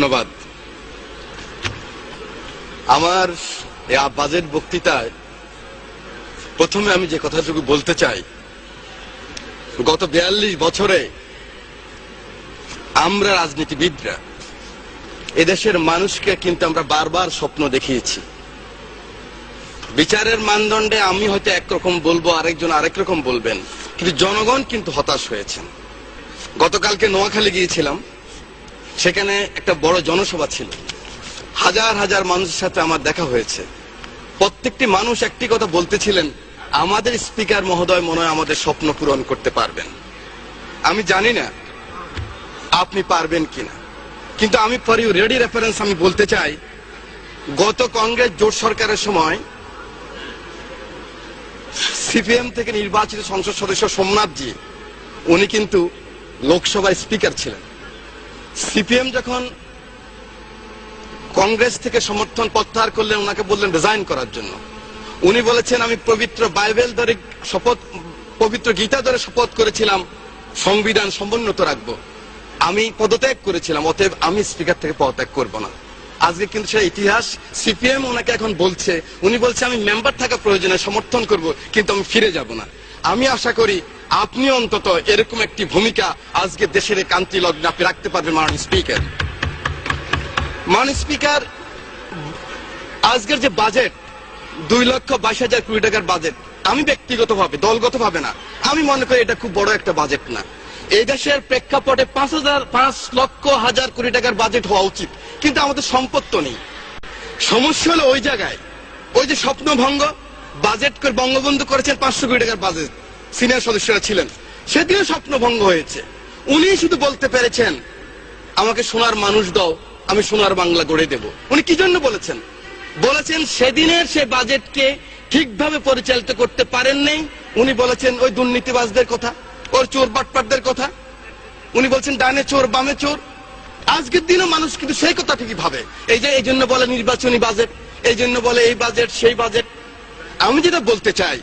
ধন্যবাদ। আমার এই বাজেট বক্তৃতায় প্রথমে আমি যে কথাটুকু বলতে চাই, গত 42 বছরে আমরা রাজনীতিবিদরা এদেশের মানুষকে কিন্তু আমরা বারবার স্বপ্ন দেখিয়েছি। বিচারের মানদণ্ডে আমি হয়তো একরকম বলবো, আরেকজন আরেক রকম বলবেন, কিন্তু জনগণ কিন্তু হতাশ হয়েছেন। গতকালকে নোয়াখালী গিয়েছিলাম, সেখানে একটা বড় জনসভা ছিল, হাজার হাজার মানুষের সাথে আমার দেখা হয়েছে। প্রত্যেকটি মানুষ একটি কথা বলতেছিলেন, আমাদের স্পিকার মহোদয় মনে হয় আমাদের স্বপ্ন পূরণ করতে পারবেন। আমি জানি না আপনি পারবেন কিনা, কিন্তু আমি ফর ইউ রেডি রেফারেন্স আমি বলতে চাই, গত কংগ্রেস জোট সরকারের সময় সিপিএম থেকে নির্বাচিত সংসদ সদস্য সোমনাথ জি, উনি কিন্তু লোকসভার স্পিকার ছিলেন। সিপিএম যখন কংগ্রেস থেকে সমর্থন প্রত্যাহার করলেন, ওনাকে বললেন রিজাইন করার জন্য। উনি বলেছেন, আমি পবিত্র বাইবেল ধরে শপথ, পবিত্র গীতা ধরে শপথ করেছিলাম সংবিধান সমুন্নত রাখবো, আমি পদত্যাগ করেছিলাম, অতএব আমি স্পিকার থেকে পদত্যাগ করব না। আজকে কিন্তু সেই ইতিহাস, সিপিএম ওনাকে এখন বলছে, উনি বলছে আমি মেম্বার থাকা প্রয়োজনে সমর্থন করব, কিন্তু আমি ফিরে যাব না। আমি আশা করি আপনি অন্তত এরকম একটি ভূমিকা আজকে দেশের কান্তি লগ্নে আপনি রাখতে পারবেন। মাননীয় স্পিকার, মাননীয় স্পিকার, আজকের যে বাজেট 2,22,000 কোটি টাকার বাজেট, আমি ব্যক্তিগতভাবে দলগতভাবে না, আমি মনে করি এটা খুব বড় একটা বাজেট না। এই দেশের প্রেক্ষাপটে 5,00,000 কোটি টাকার বাজেট হওয়া উচিত, কিন্তু আমাদের সম্পদ তো নেই। সমস্যা হলো ওই জায়গায়, ওই যে স্বপ্নভঙ্গ বাজেট করে বঙ্গবন্ধু করেছেন 500 কোটি টাকার বাজেট, সিনিয়র সদস্যরা ছিলেন, সেদিনও স্বপ্নভঙ্গ হয়েছে। উনি শুধু বলতে পেরেছেন আমাকে সোনার মানুষ দাও, আমি সোনার বাংলা গড়ে দেব। উনি কি জন্য বলেছেন? বলেছেন সেদিনের সে বাজেটকে ঠিকভাবে পরিচালিত করতে পারেন নাই। উনি বলেছেন ওই দুর্নীতিবাজদের কথা, ওর চোর বাটপাটদের কথা, উনি বলছেন ডানে চোর বামে চোর। আজকের দিনও মানুষ কিন্তু সেই কথা ঠিকই ভাবে। এই জন্য বলে নির্বাচনী বাজেট, এই জন্য বলে এই বাজেট সেই বাজেট। আমি যেটা বলতে চাই,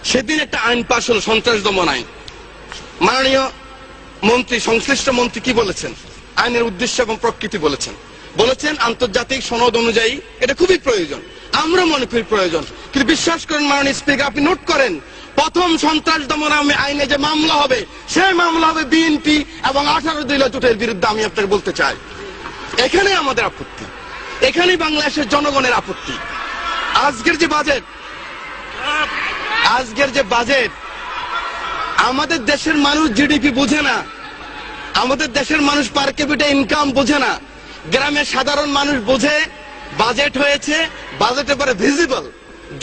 সেদিন একটা আইন পাশ হলো, সন্ত্রাস দমন আইন। মাননীয় মন্ত্রী, সংশ্লিষ্ট মন্ত্রী কি বলেছেন? আইনের উদ্দেশ্য এবং প্রকৃতি বলেছেন আন্তর্জাতিক সনদ অনুযায়ী এটা খুবই প্রয়োজন, আমরা মনে করি প্রয়োজন। কিন্তু বিশ্বাস করেন মাননীয় স্পিকার, আপনি নোট করেন, প্রথম সন্ত্রাস দমন আইনে যে মামলা হবে, সেই মামলা হবে বিএনপি এবং 18 দলীয় জোটের বিরুদ্ধে। আমি আপনাকে বলতে চাই, এখানে আমাদের আপত্তি, এখানেই বাংলাদেশের জনগণের আপত্তি। আজকের যে বাজেট, আমাদের দেশের মানুষ জিডিপি বুঝে না, আমাদের দেশের মানুষ পার ক্যাপিটা ইনকাম বোঝে না, গ্রামের সাধারণ মানুষ বোঝে বাজেট হয়েছে, বাজেটের পরে ভিজিবল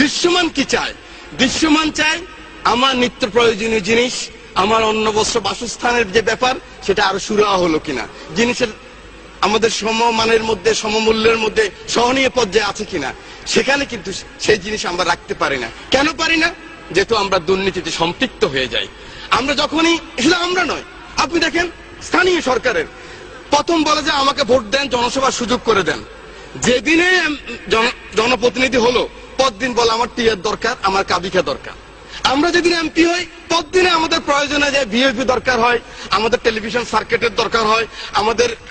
দৃশ্যমান কি চায়? দৃশ্যমান চায় আমার নিত্য প্রয়োজনীয় জিনিস, আমার অন্ন বস্ত্র বাসস্থানের যে ব্যাপার, সেটা আরো সুরাহা হলো কিনা, জিনিসের আমাদের সমমানের মধ্যে, সমমূল্যের মধ্যে সহনীয় পর্যায়ে আছে কিনা, সেখানে কিন্তু সেই জিনিস আমরা রাখতে পারি না। কেন পারি না? যেহেতু আমরা দুর্নীতিতে সম্পৃক্ত হয়ে যাই। আমরা যখনই, শুধু আমরা নয়, আপনি দেখেন স্থানীয় সরকারের প্রথম বলে যে আমাকে ভোট দেন, জনসভার সুযোগ করে দেন। যেদিনে জনপ্রতিনিধি হলো, পরদিন বলে আমার টিআর দরকার, আমার কাবিকা দরকার। আমরা যেদিন এমপি হই, ততদিনে আমাদের প্রয়োজনে যে ভিআইপি দরকার হয়, আমাদের টেলিভিশন সার্কিটের দরকার হয়,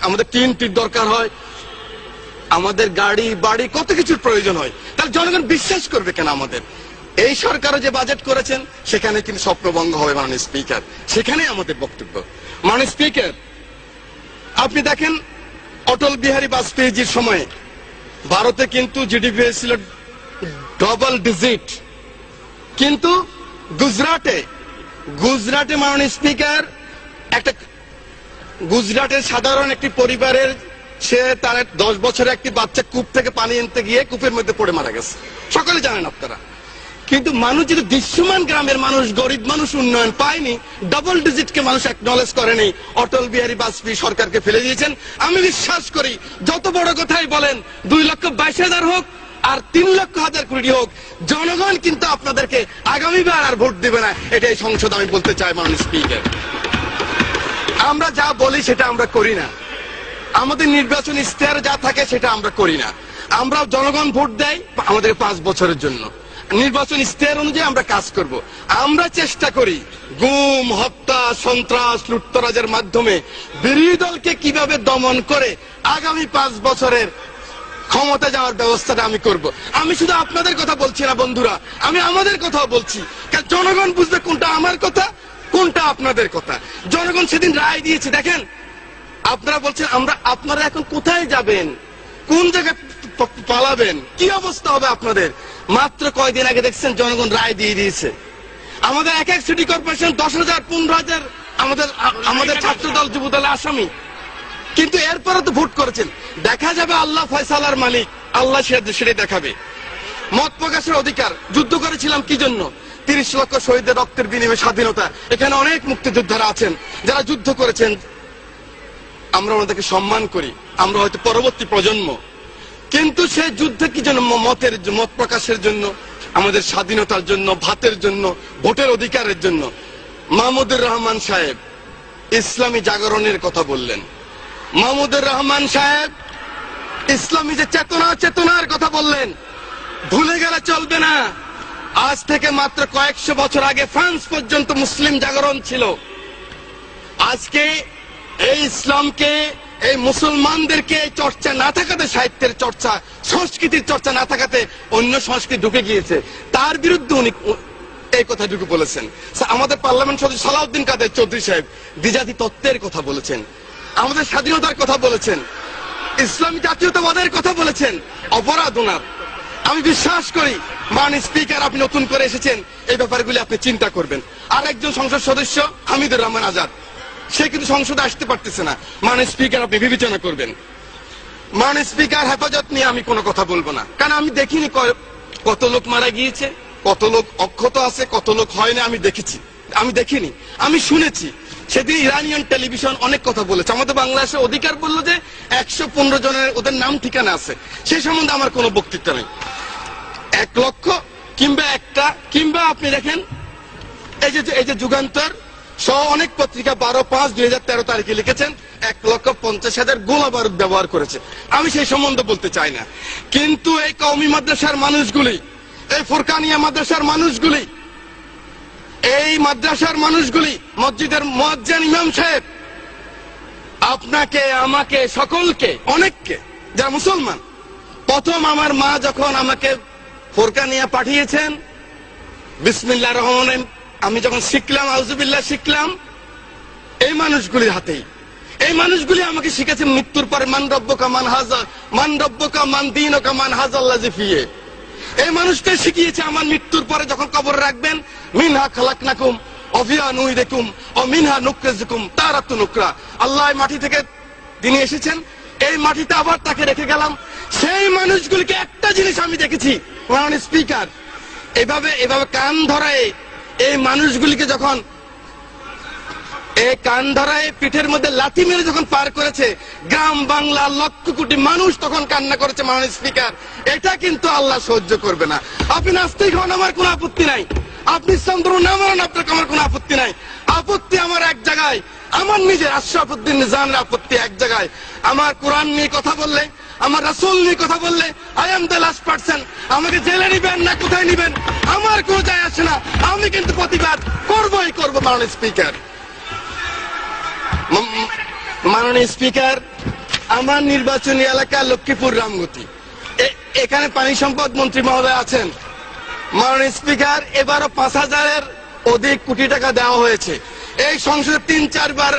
আমাদের টিএনটির দরকার হয়, আমাদের গাড়ি বাড়ি কত কিছুর প্রয়োজন হয়। তাহলে জনগণ বিশ্বাস করবে কেন আমাদের? এই সরকারও যে বাজেট করেছেন, সেখানে কিন্তু স্বপ্নভঙ্গ হবে মাননীয় স্পিকার। সেখানে আমাদের বক্তব্য। মাননীয় স্পিকার, আপনি দেখেন অটল বিহারী বাজপেয়ীজির সময়ে ভারতে কিন্তু জিডিপি হয়েছিল ডবল ডিজিট, কিন্তু গুজরাটে মাননীয় স্পিকার, গুজরাটের সাধারণ একটি পরিবারের সে তার 10 বছরের একটি বাচ্চা কূপ থেকে পানি আনতে গিয়ে কূপের মধ্যে পড়ে মারা গেছে, সকলে জানেন আপনারা। কিন্তু মানুষ যদি দৃশ্যমান, গ্রামের মানুষ, গরিব মানুষ উন্নয়ন পায়নি, ডাবল ডিজিটকে মানুষ একনলেজ করেনি, অটল বিহারী বাজপেয়ী সরকারকে ফেলে দিয়েছেন। আমি বিশ্বাস করি যত বড় কথাই বলেন, 2,22,000 হোক আর 3,00,000 কোটি হোক, জনগণ কিন্তু আপনাদেরকে আগামীবার আর ভোট দেবে না, এটাই সংসদ। আমি বলতে চাই মাননীয় স্পিকার, আমরা যা বলি সেটা আমরা করি না, আমাদের নির্বাচন ইশতেহার যা থাকে সেটা আমরা করি না। আমরা জনগণ ভোট দেয় আমাদের 5 বছরের জন্য, নির্বাচন ইশতেহার অনুযায়ী আমরা কাজ করব। আমরা চেষ্টা করি গুম, হত্যা, সন্ত্রাস, লুটতরাজের মাধ্যমে বিরোধী দলকে কিভাবে দমন করে আগামী 5 বছরের ক্ষমতা যাওয়ার ব্যবস্থাটা আমি করব। আমি শুধু আপনাদের কথা বলছি না বন্ধুরা, আমি আমাদের কথাও বলছি। কারণ জনগণ বুঝবে কোনটা আমার কথা, কোনটা আপনাদের কথা। জনগণ সেদিন রায় দিয়েছে। দেখেন, আপনারা বলছেন আপনারা এখন কোথায় যাবেন, কোন জায়গায় পালাবেন, কি অবস্থা হবে আপনাদের। মাত্র কয়দিন আগে দেখছেন জনগণ রায় দিয়ে দিয়েছে। আমাদের এক এক সিটি কর্পোরেশন 10,000, 15,000 আমাদের ছাত্র দল, যুব দলের আসামি। কিন্তু এরপরে তো ভোট করেছেন। দেখা যাবে আল্লাহ ফয়সালার মালিক, আল্লাহ সেটাই দেখাবে। মত প্রকাশের অধিকার, যুদ্ধ করেছিলাম কি জন্য? 30 লক্ষ শহীদের রক্তের বিনিময়ে স্বাধীনতা। এখানে অনেক মুক্তিযোদ্ধারা আছেন যারা যুদ্ধ করেছেন, আমরা ওনাদেরকে সম্মান করি, আমরা হয়তো পরবর্তী প্রজন্ম। কিন্তু সে যুদ্ধে কি জন্য? মত প্রকাশের জন্য, আমাদের স্বাধীনতার জন্য, ভাতের জন্য, ভোটের অধিকারের জন্য। মাহমুদুর রহমান সাহেব ইসলামী জাগরণের কথা বললেন। মাহমুদুর রহমান সাহেব ইসলামী যে চেতনার কথা বললেন, ভুলে গেলে চলবে না। আজ থেকে মাত্র কয়েকশো বছর আগে ফ্রান্স পর্যন্ত মুসলিম জাগরণ ছিল। আজকে এই ইসলামকে, এই মুসলমানদেরকে এই চর্চা না থাকাতে, সাহিত্যের চর্চা, সংস্কৃতির চর্চা না থাকাতে অন্য সংস্কৃতি ঢুকে গিয়েছে। তার বিরুদ্ধে উনি এই কথাটুকু বলেছেন। আমাদের পার্লামেন্ট সদস্য সালাউদ্দিন কাদের চৌধুরী সাহেব দ্বিজাতি তত্ত্বের কথা বলেছেন, আমাদের স্বাধীনতার কথা বলেছেন, ইসলামী জাতীয়তাবাদের কথা বলেছেন। অপরাধ ওনার। আমি বিশ্বাস করি মাননীয় স্পিকার, আপনি নতুন করে এসেছেন, এই ব্যাপারগুলি আপনি চিন্তা করবেন। আর একজন সংসদ সদস্য হামিদুর রহমান আজাদ, সে কিন্তু সংসদে আসতে পারতেছে না। মাননীয় স্পিকার, আপনি বিবেচনা করবেন। মাননীয় স্পিকার, হেফাজত নিয়ে আমি কোনো কথা বলবো না, কারণ আমি দেখিনি কত লোক মারা গিয়েছে, কত লোক অক্ষত আছে, কত লোক হয় না। আমি দেখিনি, আমি শুনেছি। সেদিন ইরানিয়ান টেলিভিশন অনেক কথা বলেছে। আমাদের বাংলাদেশের অধিকার বললো যে 115 জনের ওদের নাম ঠিকানা আছে। সেই সম্বন্ধে আমার কোনো বক্তৃতা নেই। 1 লক্ষ কিংবা আপনি দেখেন এই যে যুগান্তর সহ অনেক পত্রিকা 12/5/2013 তারিখে লিখেছেন 1,50,000 গোলা বারুদ ব্যবহার করেছে। আমি সেই সম্বন্ধে বলতে চাই না। কিন্তু এই কওমি মাদ্রাসার মানুষগুলি, এই ফুরকানিয়া মাদ্রাসার মানুষগুলি, এই মাদ্রাসার মানুষগুলি, মসজিদের মুয়াজ্জিন ইমাম সাহেব, আপনাকে, আমাকে, সকলকে, অনেককে, যারা মুসলমান, প্রথম আমার মা যখন আমাকে ফুরকানিয়া পাঠিয়েছেন, বিসমিল্লাহির রহমানির রহিম আমি যখন শিখলাম, আউযুবিল্লাহ শিখলাম, এই মানুষগুলির হাতেই। এই মানুষগুলি আমাকে শিখেছে মৃত্যুর পরে মান রব্বুকা মান দীনুকা মান হাযাল্লাযী ফিহি। এই মানুষটা শিখিয়েছে আমার মৃত্যুর পরে যখন কবরে রাখবেন, মিনহা খালাকনাকুম ওয়া ফিহা নুঈদুকুম ওয়া মিনহা নুখরিজুকুম তারাতুন উখরা। আল্লাহ মাটি থেকে তিনি এসেছেন, এই মাটিতে আবার তাকে রেখে গেলাম। সেই মানুষগুলিকে একটা জিনিস আমি দেখেছি, মাননীয় স্পিকার, এভাবে কান ধরায় এই মানুষগুলিকে যখন এই কান ধরায় পিঠের মধ্যে লাথি মেরে যখন পার করেছে, গ্রাম বাংলা লক্ষ কোটি মানুষ তখন কান্না করেছে। মাননীয় স্পিকার, এটা কিন্তু আল্লাহ সহ্য করবে না। আপনি নাস্তিক হন, আমার কোনো আপত্তি নাই। আপনি ইসলাম ধর্ম না মানেন, আপনার আমার কোনো আপত্তি নাই। আপত্তি আমার এক জায়গায়, আমার নিজের আশরাফুদ্দিন নিজামের আপত্তি এক জায়গায়। আমার কোরআন নিয়ে কথা বললে, আমার রাসূল নিয়ে কথা বললে, I am the last person. আমাকে জেলে নিবেন না কোথায় নিবেন আমার কোনো যায় আসে না। আমি কিন্তু প্রতিবাদ করবই করব। মাননীয় স্পিকার, মাননীয় স্পিকার, আমার নির্বাচনী এলাকা লক্ষ্মীপুর রামগতি, এখানে পানি সম্পদ মন্ত্রী মহোদয় আছেন। মাননীয় স্পিকার, এবারও 5,000-এর অধিক কোটি টাকা দেওয়া হয়েছে। এই সংসদে 3-4 বার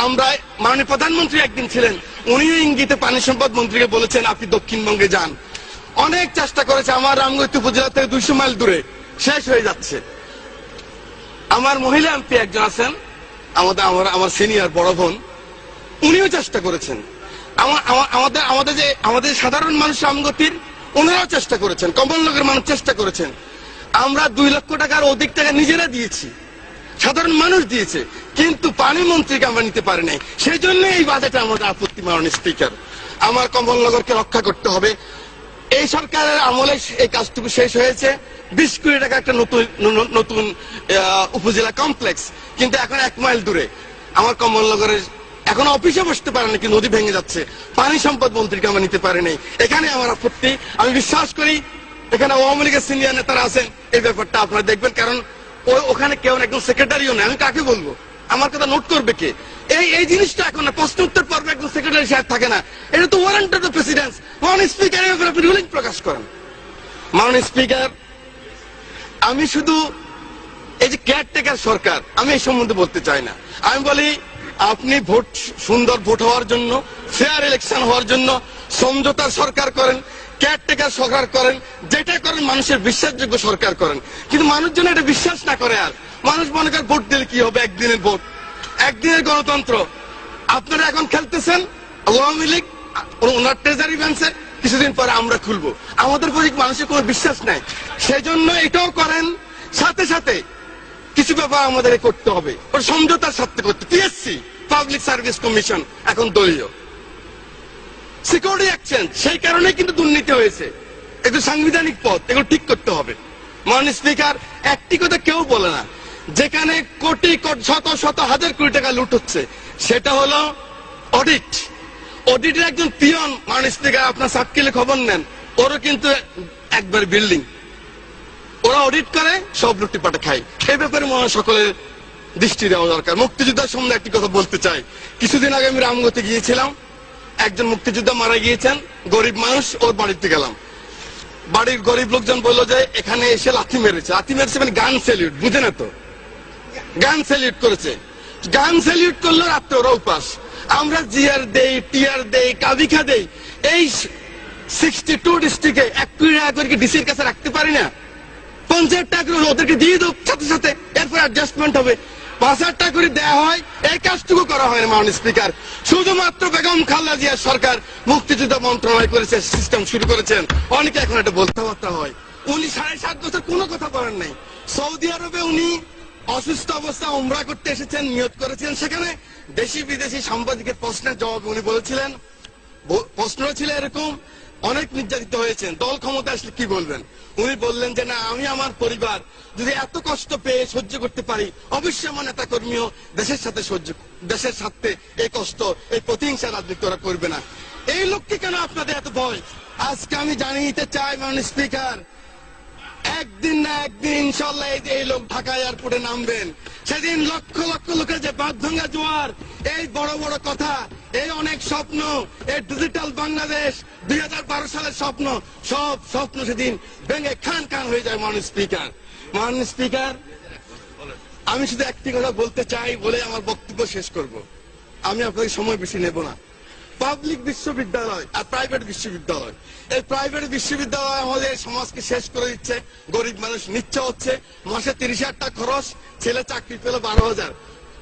আমরা, মাননীয় প্রধানমন্ত্রী একদিন ছিলেন, উনিও ইঙ্গিতে পানি সম্পদ মন্ত্রীকে বলেছেন আপনি দক্ষিণবঙ্গে যান। অনেক চেষ্টা করেছে। আমার রামগতি উপজেলা থেকে 200 মাইল দূরে, শেষ হয়ে যাচ্ছে। আমার মহিলা এমপি একজন আছেন, আমার সিনিয়র বড় বোন, উনিও চেষ্টা করেছেন। আমাদের সাধারণ মানুষ রামগতির, ওনারাও চেষ্টা করেছেন, কমলনগরের মানুষ চেষ্টা করেছেন। আমরা 2 লক্ষ টাকার অধিক টাকা নিজেরা দিয়েছি, সাধারণ মানুষ দিয়েছে, কিন্তু পানি মন্ত্রীকে আমরা নিতে পারি নাই। সেই জন্য এই বাজেটে আমাদের আপত্তি। মাননীয় স্পিকার, আমার কমলনগরকে রক্ষা করতে হবে। এই সরকারের আমলে এই কাজটুকু শেষ হয়েছে। 20 কোটি টাকা একটা নতুন উপজেলা কমপ্লেক্স, কিন্তু এখন 1 মাইল দূরে। আমার কমলনগরের এখন অফিসে বসতে পারে নাকি, নদী ভেঙে যাচ্ছে। পানি সম্পদ মন্ত্রীকে আমরা নিতে পারি নাই, এখানে আমার আপত্তি। আমি বিশ্বাস করি এখানে আওয়ামী লীগের সিনিয়র নেতারা আছেন, এই ব্যাপারটা আপনারা দেখবেন, কারণ ওখানে কেউ একজন সেক্রেটারিও নেই। আমি কাকে বলবো? আমার কথা নোট করবে কে? এই জিনিসটা এখন না, প্রশ্ন উত্তর পর্বে একজন সেক্রেটারি সাহেব থাকে না, এটা তো ওয়ারেন্ট অফ দ্য প্রেসিডেন্ট। মাননীয় স্পিকার, এর ব্যাপারে আপনি রুলিং প্রকাশ করেন। মাননীয় স্পিকার, আমি শুধু এই যে কেয়ারটেকার সরকার, আমি এই সম্বন্ধে বলতে চাই না। আমি বলি, আপনি ভোট, সুন্দর ভোট হওয়ার জন্য, ফেয়ার ইলেকশন হওয়ার জন্য সমঝোতার সরকার করেন, কেয়ারটেকার সরকার করেন, যেটা করেন মানুষের বিশ্বাসযোগ্য সরকার করেন। কিন্তু মানুষ যেন এটা বিশ্বাস না করে, আর মানুষ মনে করে ভোট দিলে কি হবে, একদিনের ভোট, একদিনের গণতন্ত্র। আপনারা এখন খেলতেছেন আওয়ামী লীগ ওনার ট্রেজারি ব্যাংকে, কিছুদিন পরে আমরা খুলবো। আমাদের প্রতি মানুষের কোনো বিশ্বাস নাই, সেই জন্য এটাও করেন। সাথে সাথে কিছু ব্যাপার আমাদের করতে হবে, ওর সমঝোতার সাথে করতে। পিএসসি, পাবলিক সার্ভিস কমিশন এখন দলীয়, সিকিউরিটি এক্সচেঞ্জ, সেই কারণে কিন্তু দুর্নীতি হয়েছে। একটু সাংবিধানিক পদ, এগুলো ঠিক করতে হবে। মাননীয় স্পিকার, একটি কথা কেউ বলে না, যেখানে কোটি কোটি শত শত হাজার কোটি টাকা লুট হচ্ছে, সেটা হলো অডিট। অডিটের একজন পিয়ন, মাননীয় স্পিকার, আপনার সাবকিলে খবর নেন, ওরও কিন্তু একবার বিল্ডিং, ওরা অডিট করে, সব লুটিপাটে খায়। এই ব্যাপারে মনে হয় সকলের দৃষ্টি দেওয়া দরকার। মুক্তিযোদ্ধার সম্বন্ধে একটি কথা বলতে চাই। কিছুদিন আগে আমি রামগতি গিয়েছিলাম, একজন মুক্তিযোদ্ধা মারা গিয়েছেন, গরিব মানুষ, ওর বাড়িতে গেলাম। বাড়ির গরিব লোকজন বললো যে এখানে এসে লাথি মেরেছে। লাথি মেরেছে মানে গান স্যালিউট, বুঝে না তো, গান স্যালিউট করেছে। গান স্যালিউট করলো, রাত্রে ওরা উপাস। আমরা জিআর দেই, টিআর দেই, কাবিখা দেই। এই 62 ডিস্ট্রিক্টে 1 কোটি টাকা করে ডিসির কাছে রাখতে পারি না? 50 টাকা করে ওদেরকে দিয়ে দাও সাথে সাথে, এরপর অ্যাডজাস্টমেন্ট হবে। 5000 টাকা করে দেওয়া হয়, এই কাজটুকু করা হয় না। মাননীয় স্পিকার, শুধুমাত্র বেগম খালেদা জিয়ার সরকার মুক্তিযুদ্ধ মন্ত্রণালয় করেছে, সিস্টেম শুরু করেছেন। অনেকে এখন এটা বলতে হয়। উনি 7.5 বছর কোনো কথা বলেন নাই। সৌদি আরবে উনি অসুস্থ অবস্থা উমরা করতে এসেছেন, নিয়ত করেছিলেন। সেখানে দেশি বিদেশি সাংবাদিকের প্রশ্নের জবাবে উনি বলেছিলেন, প্রশ্ন ছিল এরকম, অনেক নির্যাতিত হয়েছেন, দল ক্ষমতা আসলে কি বলবেন? উনি বললেন যে না, আমি আমার পরিবার যদি এত কষ্ট পেয়ে সহ্য করতে পারি, অবশ্যই আমার নেতা কর্মীও দেশের সাথে দেশের সাথে এই কষ্ট, এই প্রতিহিংসা রাজনীতি ওরা করবে না। এই লোককে কেন আপনাদের এত ভয়? আজকে আমি জানিয়ে চাই মাননীয় স্পিকার, একদিন না একদিন ইনশাল্লাহ এই লোক ঢাকা এয়ারপোর্টে নামবেন। সেদিন লক্ষ লক্ষ লোকের যে বাঁধ ভাঙা জোয়ার, এই বড় বড় কথা, এই অনেক স্বপ্ন, এই ডিজিটাল বাংলাদেশ 2012 সালের স্বপ্ন, সব স্বপ্ন সেদিন ভেঙে খান খান হয়ে যায়। মাননীয় স্পিকার, মাননীয় স্পিকার, আমি শুধু একটি কথা বলতে চাই বলে আমার বক্তব্য শেষ করব। আমি আপনাকে সময় বেশি নেব না। পাবলিক বিশ্ববিদ্যালয় আর প্রাইভেট বিশ্ববিদ্যালয়, এই প্রাইভেট বিশ্ববিদ্যালয় আমাদের সমাজকে শেষ করে দিচ্ছে। গরিব মানুষ নিচ্ছে হচ্ছে, মাসে 30,000 টাকা খরচ, ছেলে চাকরি পেল 12,000।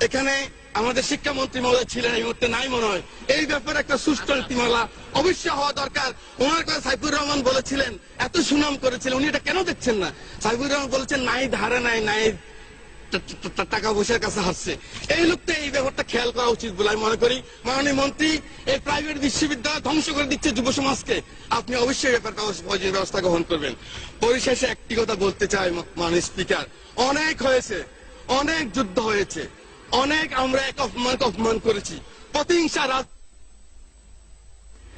এখানে আমাদের শিক্ষামন্ত্রী মহোদয় ছিলেন, এই মুহূর্তে নাই মনে হয়। এই ব্যাপারে একটা সুষ্ঠু নীতিমালা অবশ্যই হওয়া দরকার। ওনার কথা সাইফুর রহমান বলেছিলেন, এত সুনাম করেছিলেন, উনি এটা কেন দেখছেন না? সাইফুর রহমান বলেছেন নাই ধারে নাই, নাই টাকা পয়সার কাছে হাসছে। এই লোকটা এই ব্যাপারটা খেয়াল করা উচিত বলে আমি মনে করি। মাননীয় মন্ত্রী, এই প্রাইভেট বিশ্ববিদ্যালয় ধ্বংস করে দিচ্ছে যুব সমাজকে, আপনি অবশ্যই ব্যাপার ব্যবস্থা গ্রহণ করবেন। পরিশেষে একটি কথা বলতে চাই মাননীয় স্পিকার, অনেক হয়েছে, অনেক যুদ্ধ হয়েছে, অনেক আমরা এক অপমান করেছি, প্রতিহিংসা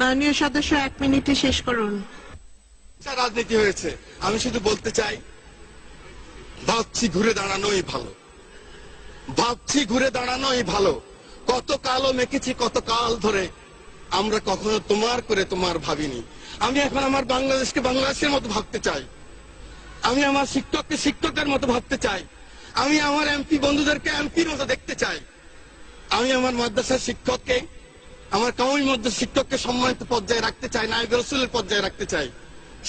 মাননীয় সদস্য 1 মিনিটে শেষ করুন। রাজনীতি হয়েছে। আমি শুধু বলতে চাই, ভাবছি ঘুরে দাঁড়ানোই ভালো, ভাবছি ঘুরে দাঁড়ানোই ভালো। কত কালও মেখেছি কত কাল ধরে, আমরা কখনো তোমার করে তোমার ভাবিনি। আমি এখন আমার বাংলাদেশকে বাংলাদেশের মতো ভাবতে চাই, আমি আমার শিক্ষককে শিক্ষকের মতো ভাবতে চাই, আমি আমার এমপি বন্ধুদেরকে এমপির মতো দেখতে চাই, আমি আমার মাদ্রাসার শিক্ষককে, আমার কওমি মাদ্রাসার শিক্ষককে সম্মানিত পর্যায়ে রাখতে চাই, নায়েবে রাসূলের পর্যায়ে রাখতে চাই।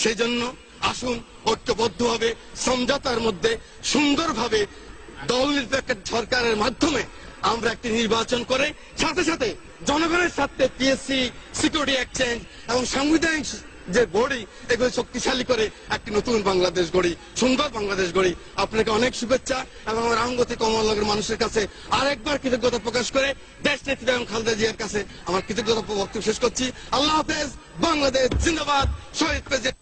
সেই জন্য আসুন ঐক্যবদ্ধভাবে সমঝোতার মধ্যে সুন্দরভাবে দল নিরপেক্ষ সরকারের মাধ্যমে আমরা একটি নির্বাচন করে সাথে সাথে জনগণের সাথে পিএসসি, সিকিউরিটি এক্সচেঞ্জ এবং সাংবিধানিক যে বডি, এগুলো শক্তিশালী করে একটি নতুন বাংলাদেশ গড়ি, সুন্দর বাংলাদেশ গড়ি। আপনাকে অনেক শুভেচ্ছা এবং আমার রামগতি কমলনগরের মানুষের কাছে আরেকবার কৃতজ্ঞতা প্রকাশ করে দেশ নেত্রী বেগম খালেদা জিয়ার কাছে আমার কৃতজ্ঞতা বক্তব্য শেষ করছি। আল্লাহ হাফেজ, বাংলাদেশ জিন্দাবাদ, শহীদ প্রেসিডেন্ট।